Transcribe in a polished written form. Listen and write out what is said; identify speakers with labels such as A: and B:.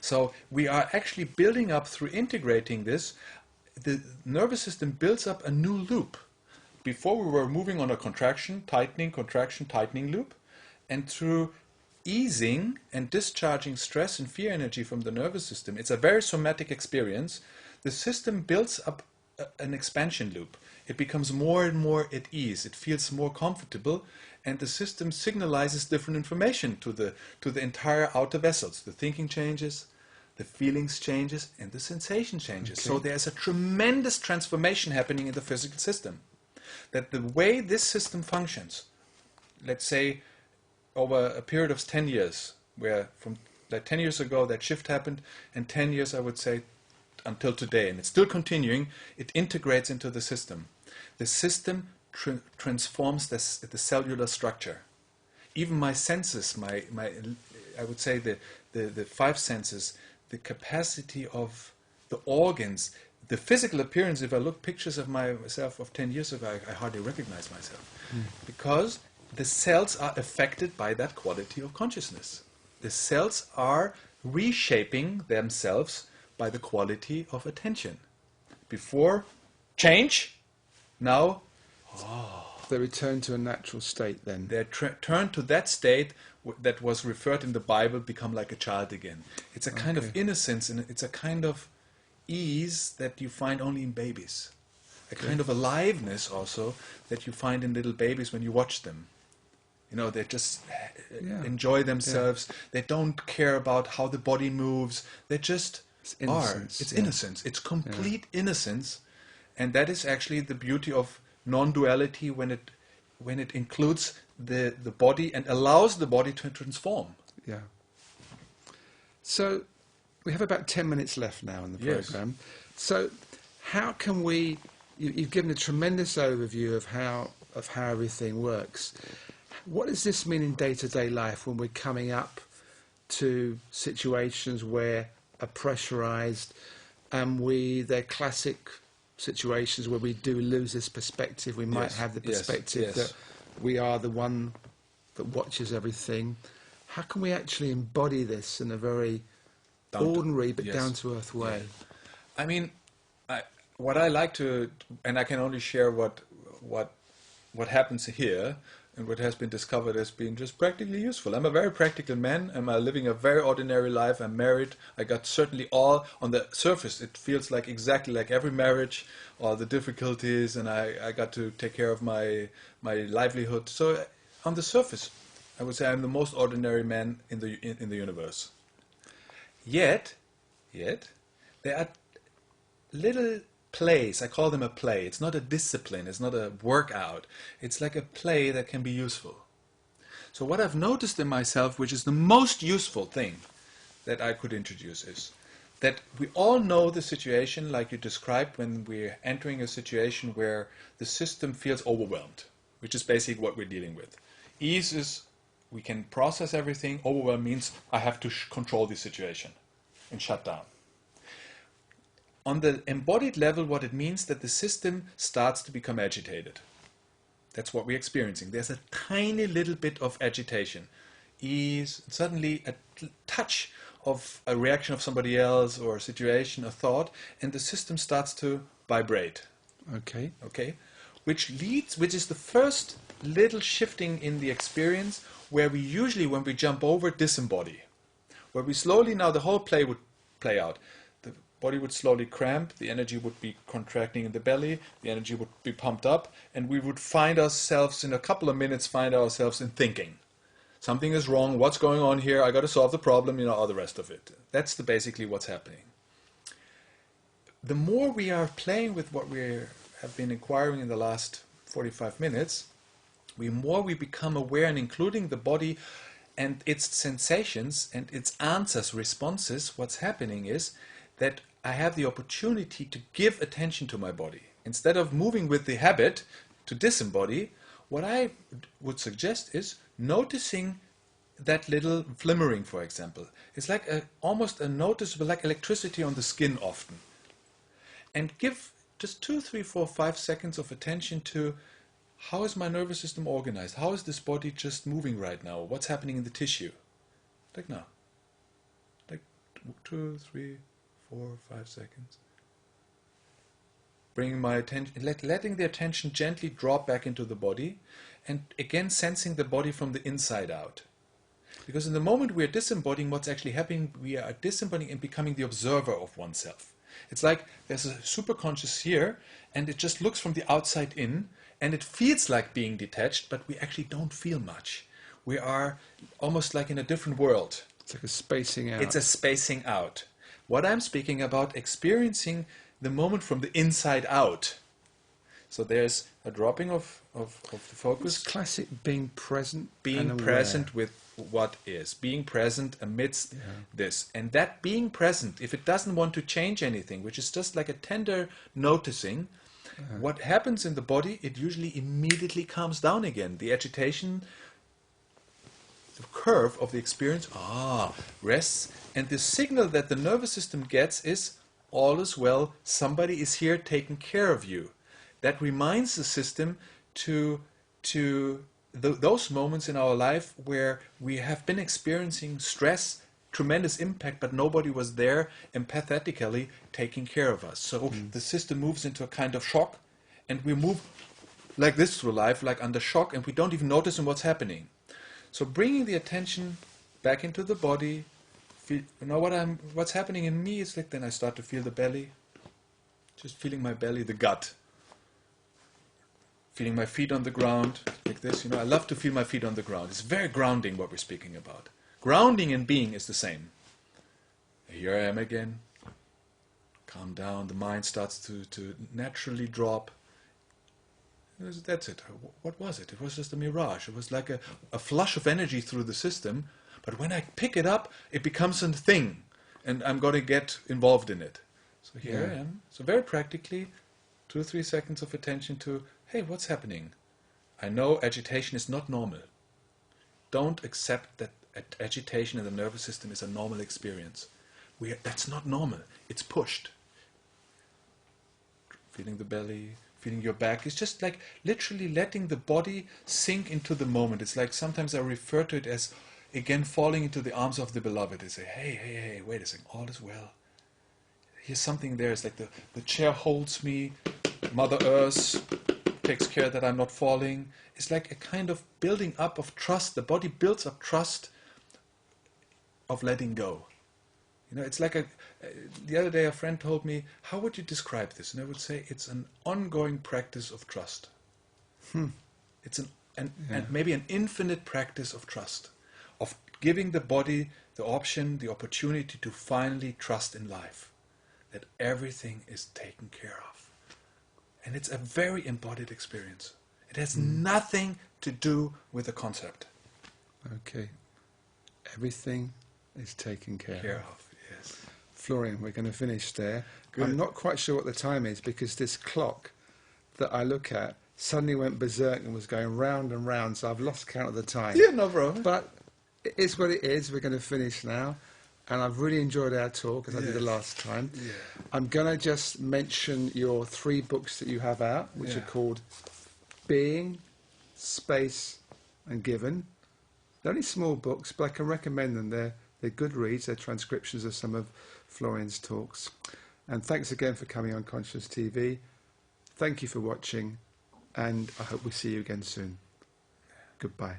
A: So we are actually building up, through integrating this, the nervous system builds up a new loop. Before we were moving on a contraction, tightening loop, and through easing and discharging stress and fear energy from the nervous system, it's a very somatic experience, the system builds up an expansion loop. It becomes more and more at ease, it feels more comfortable, and the system signalizes different information to the entire outer vessels. The thinking changes, the feelings changes, and the sensation changes. Okay. So there's a tremendous transformation happening in the physical system. That the way this system functions, let's say over a period of 10 years, where from like 10 years ago that shift happened, and 10 years I would say until today, and it's still continuing, it integrates into the system. The system transforms the cellular structure. Even my senses, I would say the five senses, the capacity of the organs, the physical appearance. If I look pictures of myself of 10 years ago, I hardly recognize myself. Because the cells are affected by that quality of consciousness. The cells are reshaping themselves by the quality of attention. Before, change. Now,
B: they return to a natural state then.
A: They turn to that state that was referred in the Bible, become like a child again. It's a kind of innocence, and it's a kind of ease that you find only in babies. A kind of aliveness also that you find in little babies when you watch them. You know, they just enjoy themselves. They don't care about how the body moves. They just are. It's innocence. It's complete innocence. And that is actually the beauty of non-duality when it includes the body and allows the body to transform.
B: Yeah. So we have about 10 minutes left now in the program. So how can we? You've given a tremendous overview of how everything works. What does this mean in day-to-day life when we're coming up to situations where are pressurized and they're classic situations where we do lose this perspective? We might have the perspective that we are the one that watches everything. How can we actually embody this in a very ordinary but down-to-earth way?
A: I mean, what I like to, and I can only share what happens here and what has been discovered as being just practically useful. I'm a very practical man. I'm living a very ordinary life. I'm married. I got certainly all on the surface. It feels like exactly like every marriage, all the difficulties, and I got to take care of my livelihood. So on the surface, I would say I'm the most ordinary man in the universe. Yet there are little plays. I call them a play. It's not a discipline. It's not a workout. It's like a play that can be useful. So what I've noticed in myself, which is the most useful thing that I could introduce, is that we all know the situation like you described when we're entering a situation where the system feels overwhelmed, which is basically what we're dealing with. Ease is we can process everything. Overwhelm means I have to control the situation and shut down. On the embodied level, what it means that the system starts to become agitated. That's what we're experiencing. There's a tiny little bit of agitation. Ease, suddenly a touch of a reaction of somebody else or a situation, a thought, and the system starts to vibrate.
B: Okay.
A: Which is the first little shifting in the experience where we usually, when we jump over, disembody. Where we slowly, now the whole play would play out. Body would slowly cramp, the energy would be contracting in the belly, the energy would be pumped up, and we would find ourselves, in a couple of minutes, in thinking. Something is wrong, what's going on here, I got to solve the problem, all the rest of it. That's basically what's happening. The more we are playing with what we have been inquiring in the last 45 minutes, the more we become aware, and including the body and its sensations and its answers, responses, what's happening is that I have the opportunity to give attention to my body. Instead of moving with the habit to disembody, what I would suggest is noticing that little flimmering, for example. It's like almost a noticeable, like electricity on the skin often. And give just 2, 3, 4, 5 seconds of attention to how is my nervous system organized? How is this body just moving right now? What's happening in the tissue? Like now. 2, 3, 4, 5 seconds. Bringing my attention, letting the attention gently drop back into the body, and again sensing the body from the inside out. Because in the moment we are disembodying what's actually happening, we are disembodying and becoming the observer of oneself. It's like there's a superconscious here, and it just looks from the outside in, and it feels like being detached, but we actually don't feel much. We are almost like in a different world.
B: It's like a spacing out.
A: It's a spacing out. What I'm speaking about, experiencing the moment from the inside out. So there's a dropping of the focus.
B: It's classic being present.
A: Being present with what is. Being present amidst this. And that being present, if it doesn't want to change anything, which is just like a tender noticing, what happens in the body, it usually immediately calms down again. The agitation, the curve of the experience, rests. And the signal that the nervous system gets is, all is well, somebody is here taking care of you. That reminds the system to those moments in our life where we have been experiencing stress, tremendous impact, but nobody was there empathetically taking care of us. So the system moves into a kind of shock, and we move like this through life, like under shock, and we don't even notice what's happening. So bringing the attention back into the body, feel, what's happening in me is like, then I start to feel the belly, just feeling my belly, the gut. Feeling my feet on the ground, like this. I love to feel my feet on the ground. It's very grounding what we're speaking about. Grounding and being is the same. Here I am again. Calm down. The mind starts to naturally drop. That's it. What was it? It was just a mirage. It was like a flush of energy through the system. But when I pick it up, it becomes a thing. And I'm going to get involved in it. So here I am. So very practically, 2 or 3 seconds of attention to, hey, what's happening? I know agitation is not normal. Don't accept that agitation in the nervous system is a normal experience. That's not normal. It's pushed. Feeling the belly, feeling your back. It's just like literally letting the body sink into the moment. It's like sometimes I refer to it as, again, falling into the arms of the beloved. They say, hey, wait a second, all is well. Here's something there. It's like the chair holds me, Mother Earth takes care that I'm not falling. It's like a kind of building up of trust. The body builds up trust of letting go. It's like the other day a friend told me, how would you describe this? And I would say it's an ongoing practice of trust. It's and maybe an infinite practice of trust, of giving the body the option, the opportunity to finally trust in life, that everything is taken care of. And it's a very embodied experience. It has nothing to do with the concept.
B: Okay. Everything is taken care
A: of. Yes.
B: Florian, we're going to finish there.
A: Good.
B: I'm not quite sure what the time is because this clock that I look at suddenly went berserk and was going round and round, so I've lost count of the time.
A: Yeah, no problem.
B: But it is what it is. We're going to finish now. And I've really enjoyed our talk, as I did the last time. Yeah. I'm going to just mention your 3 books that you have out, which are called Being, Space and Given. They're only small books, but I can recommend them. They're good reads. They're transcriptions of some of Florian's talks. And thanks again for coming on Conscious TV. Thank you for watching, and I hope we see you again soon. Goodbye.